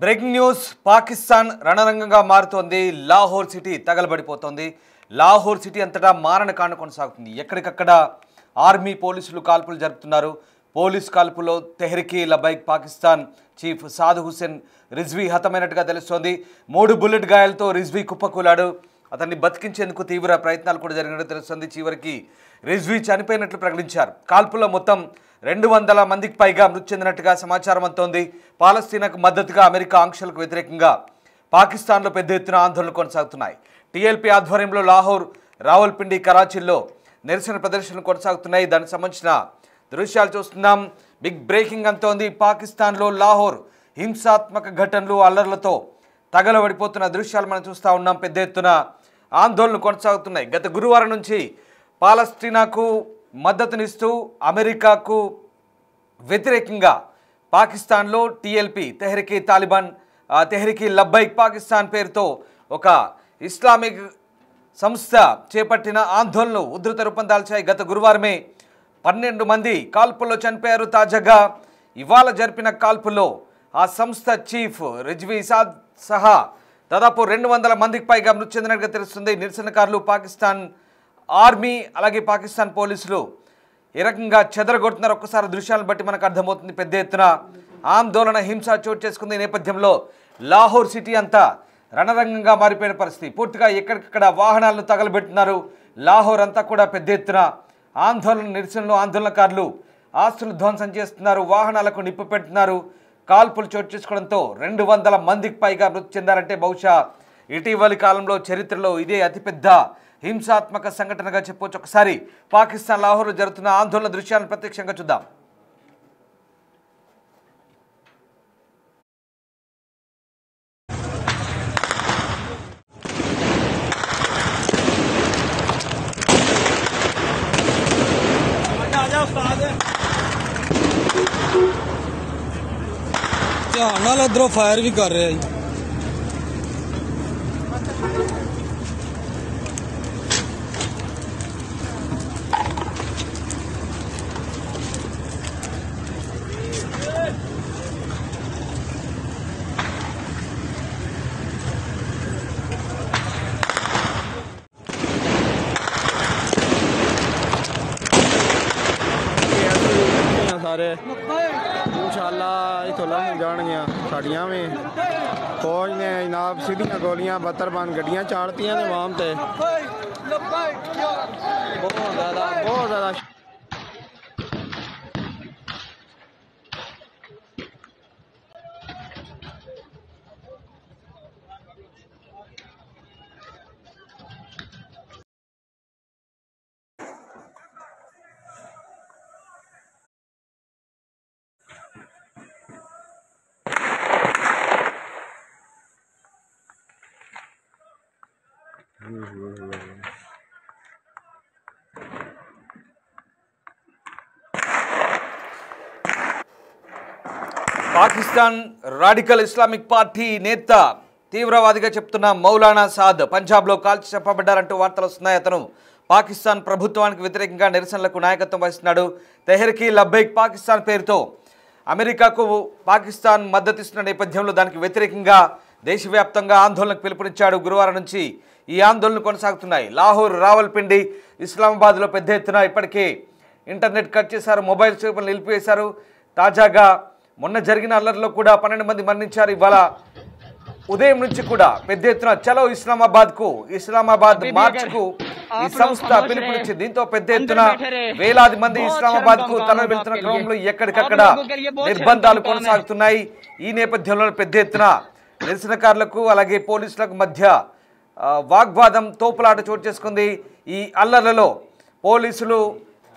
Breaking news Pakistan రణరంగంగా మారుతోంది. Lahore city తగలబడిపోతోంది. Lahore city అంతటా మారణకాండ కొనసాగుతుంది. ఎక్కడికక్కడ ఆర్మీ పోలీసులు కాల్పులు జరుపుతున్నారు. పోలీస్ కాల్పులో తెహ్రీక్ ఈ లబైక్ పాకిస్తాన్ చీఫ్ సాద్ హుసేన్ రిజ్వీ హతమైనట్టుగా తెలుస్తోంది. 3 బుల్లెట్ గాయాలతో రిజ్వీ కుప్పకూలాడు. అతన్ని బతికించేందుకు తీవ్ర ప్రయత్నాలు కూడా జరిగినట్టు తెలుస్తుంది. చివరికి రిజ్వీ చనిపోయినట్లు ప్రకటించారు. కాల్పుల్లో మొత్తం 200 మందికి పైగా మృతి చెందినట్టుగా సమాచారం అందుతోంది. పాలస్తీనాకు మద్దతుగా అమెరికా ఆంక్షలకు వ్యతిరేకంగా పాకిస్తాన్లో పెద్ద ఎత్తున ఆందోళనలు కొనసాగుతున్నాయి. టీఎల్పీ ఆధ్వర్యంలో లాహోర్, రావల్పిండి, కరాచీల్లో నిరసన ప్రదర్శనలు కొనసాగుతున్నాయి. దానికి సంబంధించిన దృశ్యాలు చూస్తున్నాం. బిగ్ బ్రేకింగ్ అంతోంది. పాకిస్తాన్లో లాహోర్ హింసాత్మక ఘటనలు, అల్లర్లతో తగలబడిపోతున్న దృశ్యాలు మనం చూస్తూ ఉన్నాం. పెద్ద ఎత్తున ఆందోళనలు కొనసాగుతున్నాయి. గత గురువారం నుంచి పాలస్తీనాకు మద్దతునిస్తూ అమెరికాకు వ్యతిరేకంగా పాకిస్తాన్లో టీఎల్పీ తెహ్రీక్ ఈ లబైక్ పాకిస్తాన్ పేరుతో ఒక ఇస్లామిక్ సంస్థ చేపట్టిన ఆందోళనలు ఉధృత రూపం దాల్చాయి. గత గురువారమే 12 మంది కాల్పుల్లో చనిపోయారు. తాజాగా ఇవాళ జరిపిన కాల్పుల్లో ఆ సంస్థ చీఫ్ రిజ్వీ సాద్ సహా దాదాపు 200 మందికి పైగా మృతి చెందినట్టుగా తెలుస్తుంది. నిరసనకారులు, పాకిస్తాన్ ఆర్మీ అలాగే పాకిస్తాన్ పోలీసులు ఏ రకంగా చెదరగొడుతున్నారు ఒక్కసారి దృశ్యాలను బట్టి మనకు అర్థమవుతుంది. పెద్ద ఎత్తున ఆందోళన, హింస చోటు చేసుకుంది. ఈ నేపథ్యంలో లాహోర్ సిటీ అంతా రణరంగంగా మారిపోయిన పరిస్థితి. పూర్తిగా ఎక్కడికక్కడ వాహనాలను తగలబెడుతున్నారు. లాహోర్ అంతా కూడా పెద్ద ఎత్తున నిరసనలు, ఆందోళనకారులు ఆస్తులు ధ్వంసం చేస్తున్నారు, వాహనాలకు నిప్పు పెడుతున్నారు. కాల్పులు చోటు చేసుకోవడంతో 200 మందికి పైగా మృతి చెందారంటే బహుశా ఇటీవలి కాలంలో చరిత్రలో ఇదే అతిపెద్ద హింసాత్మక సంఘటనగా చెప్పవచ్చు. ఒకసారి పాకిస్తాన్ లాహోర్లో జరుగుతున్న ఆందోళన దృశ్యాలను ప్రత్యక్షంగా చూద్దాం. ਨਾਲ ਇਧਰੋਂ ਫਾਇਰ ਵੀ ਕਰ ਰਿਹਾ ਜੀ। ਸਾਰੇ इंशाअल्लाह इतों लंघ जाएंगे साड़ियाँ भी फौज ने जनाब सीधियां गोलियां बतरबंद गड्डियां चाड़तियां ने वाम ते बहुत ज़्यादा పాకిస్తాన్ రాడికల్ ఇస్లామిక్ పార్టీ నేత, తీవ్రవాదిగా చెప్తున్న మౌలానా సాద్ పంజాబ్లో కాల్చి చంపబడ్డారంటూ వార్తలు వస్తున్నాయి. అతను పాకిస్తాన్ ప్రభుత్వానికి వ్యతిరేకంగా నిరసనలకు నాయకత్వం వహిస్తున్నాడు. తెహ్రీక్ ఈ లబైక్ పాకిస్తాన్ పేరుతో అమెరికాకు పాకిస్తాన్ మద్దతిస్తున్న నేపథ్యంలో దానికి వ్యతిరేకంగా దేశవ్యాప్తంగా ఆందోళనకు పిలుపునిచ్చాడు. గురువారం నుంచి ఈ ఆందోళనలు కొనసాగుతున్నాయి. లాహోర్, రావల్పిండి, ఇస్లామాబాద్లో పెద్ద ఎత్తున ఇప్పటికే ఇంటర్నెట్ కట్ చేశారు, మొబైల్ సేవలు నిలిపివేశారు. తాజాగా మొన్న జరిగిన అల్లర్లో కూడా 12 మంది మరణించారు. ఇవాళ ఉదయం నుంచి కూడా పెద్ద ఎత్తున చలో ఇస్లామాబాద్ మార్చ్కు ఈ సంస్థ పిలుపునిచ్చింది. దీంతో పెద్ద ఎత్తున వేలాది మంది ఇస్లామాబాద్కు తరలి వెళ్తున్న క్రమంలో ఎక్కడికక్కడ నిర్బంధాలు కొనసాగుతున్నాయి. ఈ నేపథ్యంలో పెద్ద ఎత్తున నిరసనకారులకు అలాగే పోలీసులకు మధ్య వాగ్వాదం, తోపులాట చోటు చేసుకుంది. ఈ అల్లర్లలో పోలీసులు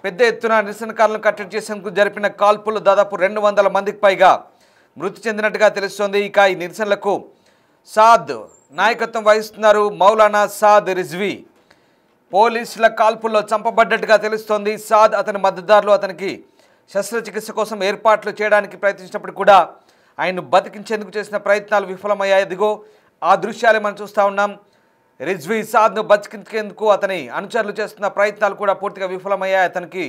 పెద్ద ఎత్తున నిరసనకారులను కట్టడి చేసేందుకు జరిపిన కాల్పులు దాదాపు 200 మందికి పైగా మృతి చెందినట్టుగా తెలుస్తోంది. ఇక ఈ నిరసనలకు సాద్ నాయకత్వం వహిస్తున్నారు. మౌలానా సాద్ రిజ్వీ పోలీసుల కాల్పుల్లో చంపబడ్డట్టుగా తెలుస్తోంది. సాద్, అతని మద్దతుదారులు అతనికి శస్త్రచికిత్స కోసం ఏర్పాట్లు చేయడానికి ప్రయత్నించినప్పుడు కూడా ఆయన్ను బతికించేందుకు చేసిన ప్రయత్నాలు విఫలమయ్యాయి. అదిగో ఆ దృశ్యాలే మనం చూస్తూ ఉన్నాం. రిజ్వీ సాద్ను బతికించేందుకు అతని అనుచరులు చేస్తున్న ప్రయత్నాలు కూడా పూర్తిగా విఫలమయ్యాయి. అతనికి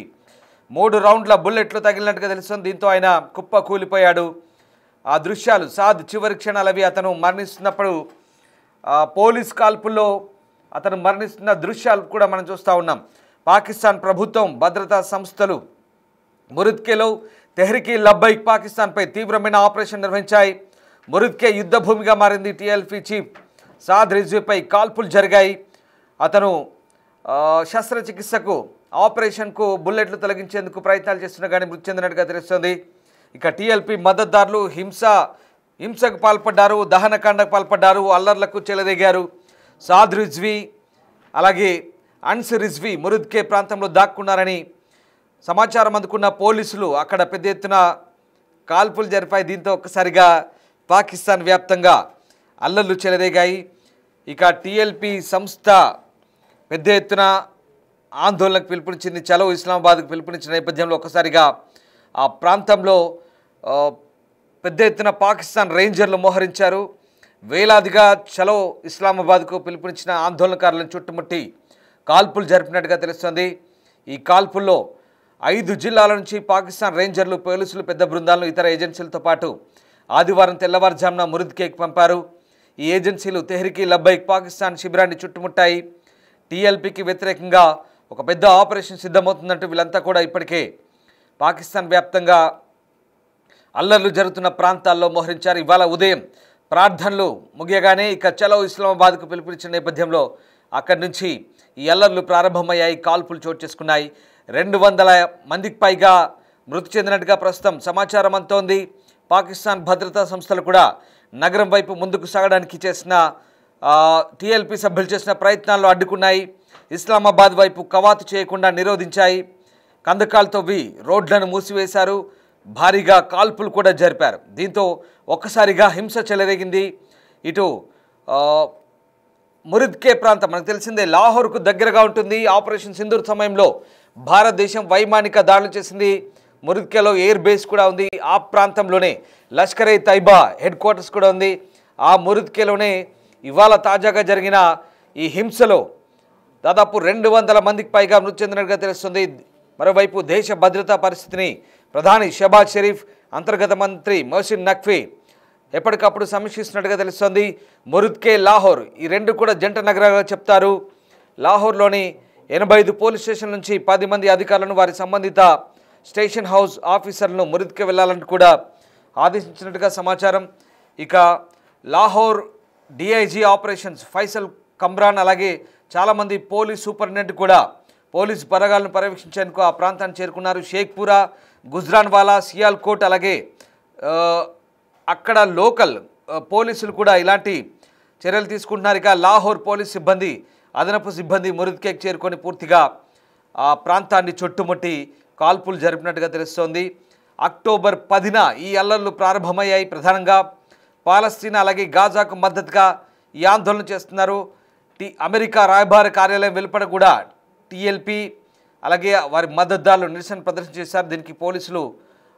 3 రౌండ్ల బుల్లెట్లు తగిలినట్టుగా తెలుస్తుంది. దీంతో ఆయన కుప్ప కూలిపోయాడు. ఆ దృశ్యాలు సాద్ చివరి క్షణాలు అవి అతను మరణిస్తున్నప్పుడు పోలీస్ కాల్పుల్లో అతను మరణిస్తున్న దృశ్యాలు కూడా మనం చూస్తూ ఉన్నాం. పాకిస్తాన్ ప్రభుత్వం భద్రతా సంస్థలు మురిద్కేలో తెహ్రీక్ లబ్బైక్ పాకిస్తాన్పై తీవ్రమైన ఆపరేషన్ నిర్వహించాయి. మురిద్కే యుద్ధ భూమిగా మారింది. టీఎల్పీ చీఫ్ సాద్ రిజ్వీపై కాల్పులు జరిగాయి. అతను శస్త్రచికిత్సకు ఆపరేషన్కు బుల్లెట్లు తొలగించేందుకు ప్రయత్నాలు చేస్తున్నా కానీ మృతి చెందినట్టుగా తెలుస్తుంది. ఇక టీఎల్పీ మద్దతుదారులు హింసకు పాల్పడ్డారు, దహనకాండకు పాల్పడ్డారు, అల్లర్లకు చెలరేగారు. సాద్ రిజ్వీ అలాగే అన్స్ రిజ్వీ మురిద్కే ప్రాంతంలో దాక్కున్నారని సమాచారం అందుకున్న పోలీసులు అక్కడ పెద్ద ఎత్తున కాల్పులు జరిపాయి. దీంతో ఒక్కసారిగా పాకిస్తాన్ వ్యాప్తంగా అల్లర్లు చెలరేగాయి. ఇక టీఎల్పీ సంస్థ పెద్ద ఎత్తున ఆందోళనకు పిలుపునిచ్చింది. చలో ఇస్లామాబాద్కు పిలుపునిచ్చిన నేపథ్యంలో ఒక్కసారిగా ఆ ప్రాంతంలో పెద్ద ఎత్తున పాకిస్తాన్ రేంజర్లు మోహరించారు. వేలాదిగా చలో ఇస్లామాబాద్కు పిలుపునిచ్చిన ఆందోళనకారులను చుట్టుముట్టి కాల్పులు జరిపినట్టుగా తెలుస్తుంది. ఈ కాల్పుల్లో 5 జిల్లాల నుంచి పాకిస్తాన్ రేంజర్లు, పోలీసులు పెద్ద బృందాలను ఇతర ఏజెన్సీలతో పాటు ఆదివారం తెల్లవారుజామున మురిద్కేకి పంపారు. ఈ ఏజెన్సీలు తెహ్రీక్ లబ్బైక్ పాకిస్తాన్ శిబిరాన్ని చుట్టుముట్టాయి. టీఎల్పీకి వ్యతిరేకంగా ఒక పెద్ద ఆపరేషన్ సిద్ధమవుతుందంటూ వీళ్ళంతా కూడా ఇప్పటికే పాకిస్తాన్ వ్యాప్తంగా అల్లర్లు జరుగుతున్న ప్రాంతాల్లో మోహరించారు. ఇవాళ ఉదయం ప్రార్థనలు ముగియగానే ఇక చలో ఇస్లామాబాద్కు పిలుపునిచ్చిన నేపథ్యంలో అక్కడి నుంచి ఈ అల్లర్లు ప్రారంభమయ్యాయి. కాల్పులు చోటు చేసుకున్నాయి. 200 మందికి పైగా మృతి చెందినట్టుగా ప్రస్తుతం సమాచారం అందుతోంది. పాకిస్తాన్ భద్రతా సంస్థలు కూడా నగరం వైపు ముందుకు సాగడానికి చేసిన టీఎల్పీ సభ్యులు చేసిన ప్రయత్నాల్లో అడ్డుకున్నాయి. ఇస్లామాబాద్ వైపు కవాతు చేయకుండా నిరోధించాయి. కందకాలతో రోడ్లను మూసివేశారు. భారీగా కాల్పులు కూడా జరిపారు. దీంతో ఒక్కసారిగా హింస చెలరేగింది. ఇటు మురిద్కే ప్రాంతం మనకు తెలిసిందే లాహోర్కు దగ్గరగా ఉంటుంది. ఆపరేషన్ సింధూర్ సమయంలో భారతదేశం వైమానిక దాడులు చేసింది. మురిద్కేలో ఎయిర్ బేస్ కూడా ఉంది. ఆ ప్రాంతంలోనే లష్కర్ ఏ తైబా హెడ్ క్వార్టర్స్ కూడా ఉంది. ఆ మురిద్కేలోనే ఇవాళ తాజాగా జరిగిన ఈ హింసలో దాదాపు 200 మందికి పైగా మృతి చెందినట్టుగా తెలుస్తుంది. మరోవైపు దేశ భద్రతా పరిస్థితిని ప్రధాని షహబాజ్ షరీఫ్, అంతర్గత మంత్రి మొహసిన్ నఖ్వీ ఎప్పటికప్పుడు సమీక్షిస్తున్నట్టుగా తెలుస్తుంది. మురిద్కే, లాహోర్ ఈ రెండు కూడా జంట నగరాలుగా చెప్తారు. లాహోర్లోని 85 పోలీస్ స్టేషన్ నుంచి 10 మంది అధికారులను వారి సంబంధిత స్టేషన్ హౌస్ ఆఫీసర్లను మురిద్కే వెళ్లాలని కూడా ఆదేశించినట్టుగా సమాచారం. ఇక లాహోర్ డిఐజీ ఆపరేషన్స్ ఫైసల్ కమ్రాన్ అలాగే చాలామంది పోలీస్ సూపరింటెండెంట్ కూడా పోలీసు బలగాలను పర్యవేక్షించేందుకు ఆ ప్రాంతాన్ని చేరుకున్నారు. షేక్పురా, గుజ్రాన్వాలా, సియాల్కోట్ అలాగే అక్కడ లోకల్ పోలీసులు కూడా ఇలాంటి చర్యలు తీసుకుంటున్నారు. ఇక లాహోర్ పోలీస్ సిబ్బంది, అదనపు సిబ్బంది మురిద్కేకి చేరుకొని పూర్తిగా ఆ ప్రాంతాన్ని చుట్టుముట్టి కాల్పులు జరిపినట్టుగా తెలుస్తోంది. అక్టోబర్ 10న ఈ అల్లర్లు ప్రారంభమయ్యాయి. ప్రధానంగా పాలస్తీనా అలాగే గాజాకు మద్దతుగా ఈ ఆందోళన చేస్తున్నారు. అమెరికా రాయబార కార్యాలయం వెలుపడ కూడా టీఎల్పీ అలాగే వారి మద్దతుదారులు నిరసన ప్రదర్శన చేశారు. దీనికి పోలీసులు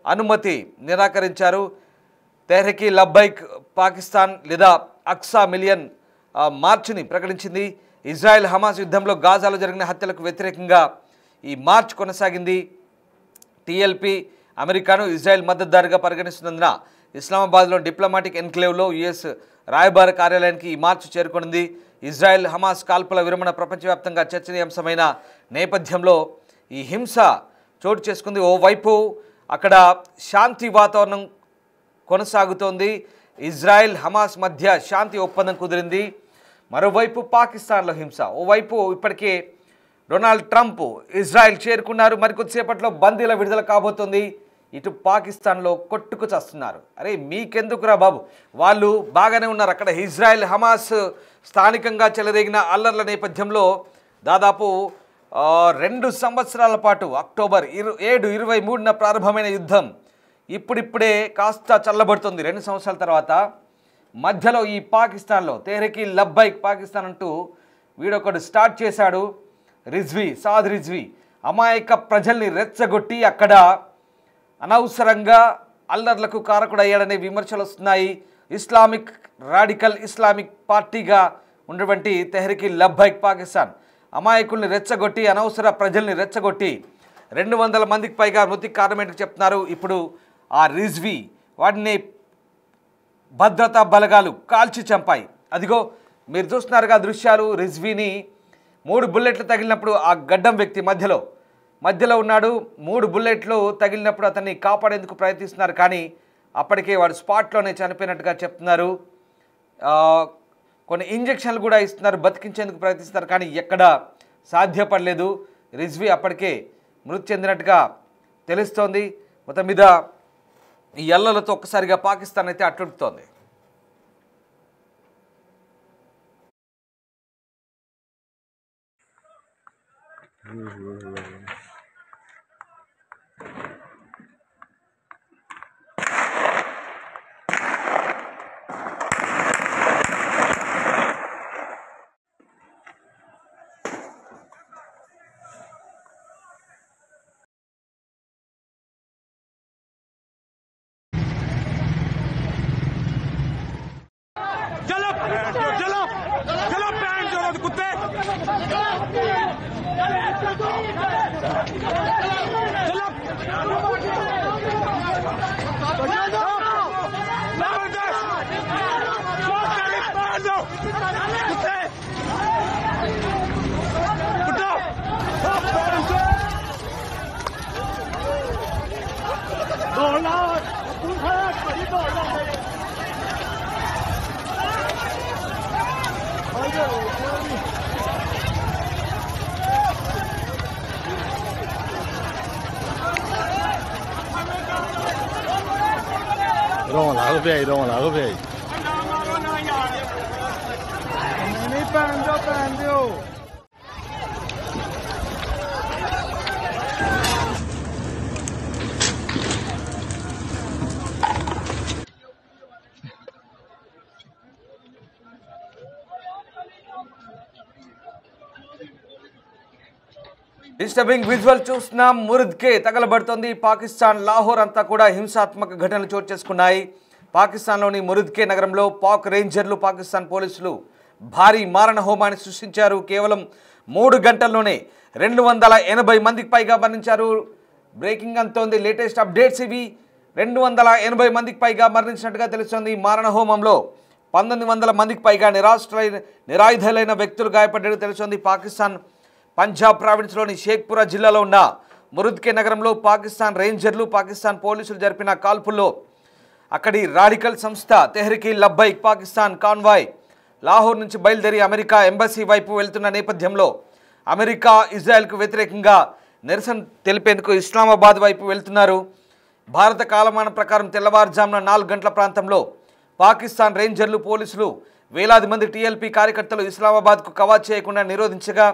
అనుమతి నిరాకరించారు. తెహ్రీక్ లబ్బైక్ పాకిస్తాన్ లేదా అక్సా మిలియన్ మార్చిని ప్రకటించింది. ఇజ్రాయెల్ హమాస్ యుద్ధంలో గాజాలో జరిగిన హత్యలకు వ్యతిరేకంగా ఈ మార్చ్ కొనసాగింది. టీఎల్పీ అమెరికాను ఇజ్రాయెల్ మద్దతుదారుగా పరిగణిస్తున్నందున ఇస్లామాబాద్లో డిప్లొమాటిక్ ఎన్క్లేవ్లో యుఎస్ రాయబార కార్యాలయానికి ఈ మార్చ్ చేరుకుంది. ఇజ్రాయెల్ హమాస్ కాల్పుల విరమణ ప్రపంచవ్యాప్తంగా చర్చనీయాంశమైన నేపథ్యంలో ఈ హింస చోటు చేసుకుంది. ఓవైపు అక్కడ శాంతి వాతావరణం కొనసాగుతోంది. ఇజ్రాయెల్ హమాస్ మధ్య శాంతి ఒప్పందం కుదిరింది. మరోవైపు పాకిస్తాన్లో హింస. ఓవైపు ఇప్పటికే డొనాల్డ్ ట్రంప్ ఇజ్రాయెల్ చేరుకున్నారు. మరికొద్దిసేపట్లో బందీల విడుదల కాబోతుంది. ఇటు పాకిస్తాన్లో కొట్టుకు చస్తున్నారు. అరే మీకెందుకురా బాబు, వాళ్ళు బాగానే ఉన్నారు. అక్కడ ఇజ్రాయెల్ హమాస్ స్థానికంగా చెలరేగిన అల్లర్ల నేపథ్యంలో దాదాపు 2 సంవత్సరాల పాటు అక్టోబర్ 7, 23న ప్రారంభమైన యుద్ధం ఇప్పుడిప్పుడే కాస్త చల్లబడుతుంది. 2 సంవత్సరాల తర్వాత మధ్యలో ఈ పాకిస్తాన్లో తెహ్రీక్ లబ్బైక్ పాకిస్తాన్ అంటూ వీడొకడు స్టార్ట్ చేశాడు. సాద్ రిజ్వీ అమాయక ప్రజల్ని రెచ్చగొట్టి అక్కడ అనవసరంగా అల్లర్లకు కారకుడయ్యాడనే విమర్శలు వస్తున్నాయి. రాడికల్ ఇస్లామిక్ పార్టీగా ఉన్నటువంటి తెహ్రీక్ లబ్బైక్ పాకిస్తాన్ అమాయకుల్ని రెచ్చగొట్టి అనవసర ప్రజల్ని రెచ్చగొట్టి 200 మందికి పైగా మృతికి కారణమేంటో చెప్తున్నారు. ఇప్పుడు ఆ రిజ్వీ వాడిని భద్రతా బలగాలు కాల్చి చంపాయి. అదిగో మీరు చూస్తున్నారుగా దృశ్యాలు. రిజ్వీని 3 బుల్లెట్లు తగిలినప్పుడు ఆ గడ్డం వ్యక్తి మధ్యలో ఉన్నాడు. 3 బుల్లెట్లు తగిలినప్పుడు అతన్ని కాపాడేందుకు ప్రయత్నిస్తున్నారు, కానీ అప్పటికే వాడు స్పాట్లోనే చనిపోయినట్టుగా చెప్తున్నారు. కొన్ని ఇంజెక్షన్లు కూడా ఇస్తున్నారు, బతికించేందుకు ప్రయత్నిస్తున్నారు, కానీ ఎక్కడ సాధ్యపడలేదు. రిజ్వీ అప్పటికే మృతి చెందినట్టుగా తెలుస్తోంది. మొత్తం మీద ఈ ఎల్లలతో ఒక్కసారిగా పాకిస్తాన్ అయితే అట్టుడుతోంది. चलो चलो चलो पैन चलो कुत्ते रोन लागो पे नहीं पहन दो డిస్టర్బింగ్ విజువల్ చూస్తున్నాం. మురుద్కే తగలబడుతోంది. పాకిస్తాన్ లాహోర్ అంతా కూడా హింసాత్మక ఘటనలు చోటు చేసుకున్నాయి. పాకిస్తాన్లోని మురుద్కే నగరంలో పాక్ రేంజర్లు, పాకిస్తాన్ పోలీసులు భారీ మారణ హోమాన్ని సృష్టించారు. కేవలం 3 గంటల్లోనే 280 మందికి పైగా మరణించారు. బ్రేకింగ్ అంతోంది, లేటెస్ట్ అప్డేట్స్ ఇవి. 280 మందికి పైగా మరణించినట్టుగా తెలుస్తోంది. మారణ హోమంలో 1900 మందికి పైగా నిరాయుధులైన వ్యక్తులు గాయపడ్డట్టు తెలుస్తోంది. పాకిస్తాన్ పంజాబ్ ప్రావిన్స్లోని షేక్పురా జిల్లాలో ఉన్న మురుద్కే నగరంలో పాకిస్తాన్ రేంజర్లు, పాకిస్తాన్ పోలీసులు జరిపిన కాల్పుల్లో అక్కడి రాడికల్ సంస్థ తెహ్రీకే లబ్బైక్ పాకిస్తాన్ కాన్వాయ్ లాహోర్ నుంచి బయలుదేరి అమెరికా ఎంబసీ వైపు వెళ్తున్న నేపథ్యంలో అమెరికా ఇజ్రాయెల్కు వ్యతిరేకంగా నిరసన తెలిపేందుకు ఇస్లామాబాద్ వైపు వెళ్తున్నారు. భారత కాలమానం ప్రకారం తెల్లవారుజామున 4 గంటల ప్రాంతంలో పాకిస్తాన్ రేంజర్లు, పోలీసులు వేలాది మంది టీఎల్పీ కార్యకర్తలు ఇస్లామాబాద్కు కవాత్ చేయకుండా నిరోధించగా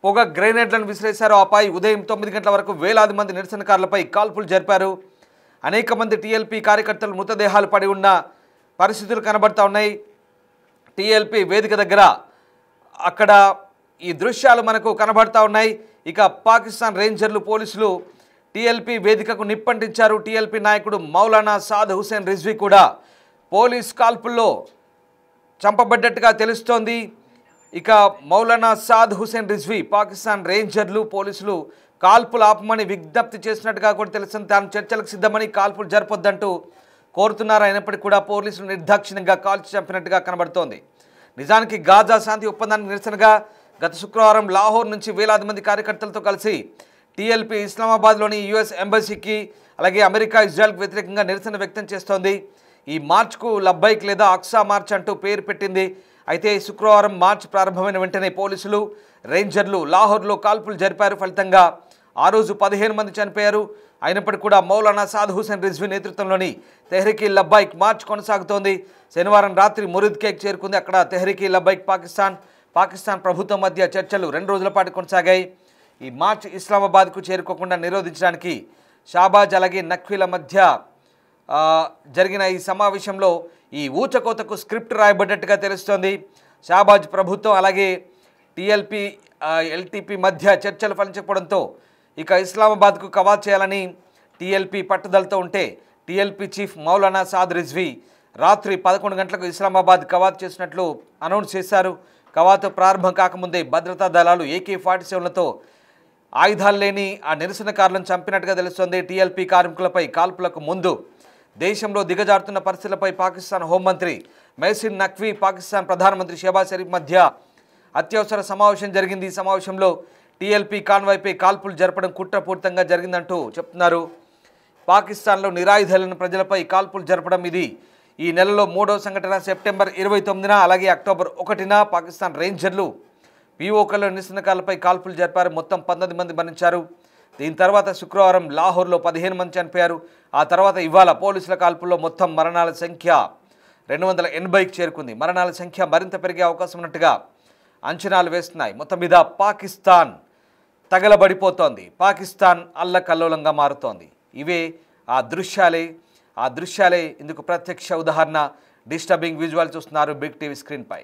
పొగ గ్రెనేడ్లను విసిరేశారు. ఆపై ఉదయం 9 గంటల వరకు వేలాది మంది నిరసనకారులపై కాల్పులు జరిపారు. అనేక మంది టీఎల్పీ కార్యకర్తలు మృతదేహాలు పడి ఉన్న పరిస్థితులు కనబడతా ఉన్నాయి. టీఎల్పీ వేదిక దగ్గర అక్కడ ఈ దృశ్యాలు మనకు కనబడతా ఉన్నాయి. ఇక పాకిస్తాన్ రేంజర్లు, పోలీసులు టీఎల్పీ వేదికకు నిప్పంటించారు. టీఎల్పీ నాయకుడు మౌలానా సాద్ హుసేన్ రిజ్వీ కూడా పోలీస్ కాల్పుల్లో చంపబడ్డట్టుగా తెలుస్తోంది. ఇక మౌలానా సాద్ హుసేన్ రిజ్వీ పాకిస్తాన్ రేంజర్లు, పోలీసులు కాల్పులు ఆపమని విజ్ఞప్తి చేసినట్టుగా కూడా తెలుస్తుంది. తాను చర్చలకు సిద్ధమని కాల్పులు జరపొద్దంటూ కోరుతున్నారు. అయినప్పటికీ కూడా పోలీసులు నిర్దాక్షిణ్యంగా కాల్చి చంపినట్టుగా కనబడుతోంది. నిజానికి గాజా శాంతి ఒప్పందానికి నిరసనగా గత శుక్రవారం లాహోర్ నుంచి వేలాది మంది కార్యకర్తలతో కలిసి టీఎల్పీ ఇస్లామాబాద్లోని యుఎస్ ఎంబసీకి, అలాగే అమెరికా ఇజ్రాయెల్కి వ్యతిరేకంగా నిరసన వ్యక్తం చేస్తోంది. ఈ మార్చ్కు లబ్బైక్ లేదా అక్సా మార్చ్ అంటూ పేరు పెట్టింది. అయితే శుక్రవారం మార్చ్ ప్రారంభమైన వెంటనే పోలీసులు, రేంజర్లు లాహోర్లో కాల్పులు జరిపారు. ఫలితంగా ఆ రోజు 15 మంది చనిపోయారు. అయినప్పటికీ కూడా మౌలానా సాద్ హుసేన్ రిజ్వీ నేతృత్వంలోని తెహ్రీకే లబ్బైక్ మార్చ్ కొనసాగుతోంది. శనివారం రాత్రి మురుద్కేకి చేరుకుంది. అక్కడ తెహ్రీకే లబ్బైక్ పాకిస్తాన్ ప్రభుత్వం మధ్య చర్చలు 2 రోజుల పాటు కొనసాగాయి. ఈ మార్చ్ ఇస్లామాబాద్కు చేరుకోకుండా నిరోధించడానికి షాబాజ్ అలాగే నఖ్వీల మధ్య జరిగిన ఈ సమావేశంలో ఈ ఊచకోతకు స్క్రిప్ట్ రాయబడ్డట్టుగా తెలుస్తోంది. షాబాజ్ ప్రభుత్వం అలాగే టీఎల్పీ ఎల్టీపీ మధ్య చర్చలు ఫలించకపోవడంతో ఇక ఇస్లామాబాద్కు కవాత్ చేయాలని టీఎల్పీ పట్టుదలతో ఉంటే టీఎల్పీ చీఫ్ మౌలానా సాద్ రిజ్వీ రాత్రి 11 గంటలకు ఇస్లామాబాద్ కవాత్ చేసినట్లు అనౌన్స్ చేశారు. కవాతు ప్రారంభం కాకముందే భద్రతా దళాలు AK-47లతో ఆయుధాలు లేని ఆ నిరసనకారులను చంపినట్టుగా తెలుస్తోంది. టీఎల్పీ కార్మికులపై కాల్పులకు ముందు దేశంలో దిగజారుతున్న పరిస్థితులపై పాకిస్తాన్ హోంమంత్రి మెహసిన్ నఖ్వీ పాకిస్తాన్ ప్రధానమంత్రి షెహబాజ్ షరీఫ్ మధ్య అత్యవసర సమావేశం జరిగింది. ఈ సమావేశంలో టీఎల్పీ కాన్వాయ్పై కాల్పులు జరపడం కుట్రపూరితంగా జరిగిందంటూ చెప్తున్నారు. పాకిస్తాన్లో నిరాయుధాలైన ప్రజలపై కాల్పులు జరపడం ఇది ఈ నెలలో 3వ సంఘటన. సెప్టెంబర్ 29న అలాగే అక్టోబర్ 1న పాకిస్తాన్ రేంజర్లు పీఓకల్లో నిరసనకారులపై కాల్పులు జరిపారు. మొత్తం 19 మంది మరణించారు. దీని తర్వాత శుక్రవారం లాహోర్లో 15 మంది చనిపోయారు. ఆ తర్వాత ఇవాళ పోలీసుల కాల్పుల్లో మొత్తం మరణాల సంఖ్య 280కి చేరుకుంది. మరణాల సంఖ్య మరింత పెరిగే అవకాశం ఉన్నట్టుగా అంచనాలు వేస్తున్నాయి. మొత్తం మీద పాకిస్తాన్ తగలబడిపోతోంది. పాకిస్తాన్ అల్లకల్లోలంగా మారుతోంది. ఇవే ఆ దృశ్యాలే ఇందుకు ప్రత్యక్ష ఉదాహరణ. డిస్టర్బింగ్ విజువల్ చూస్తున్నారు బిగ్ టీవీ స్క్రీన్పై.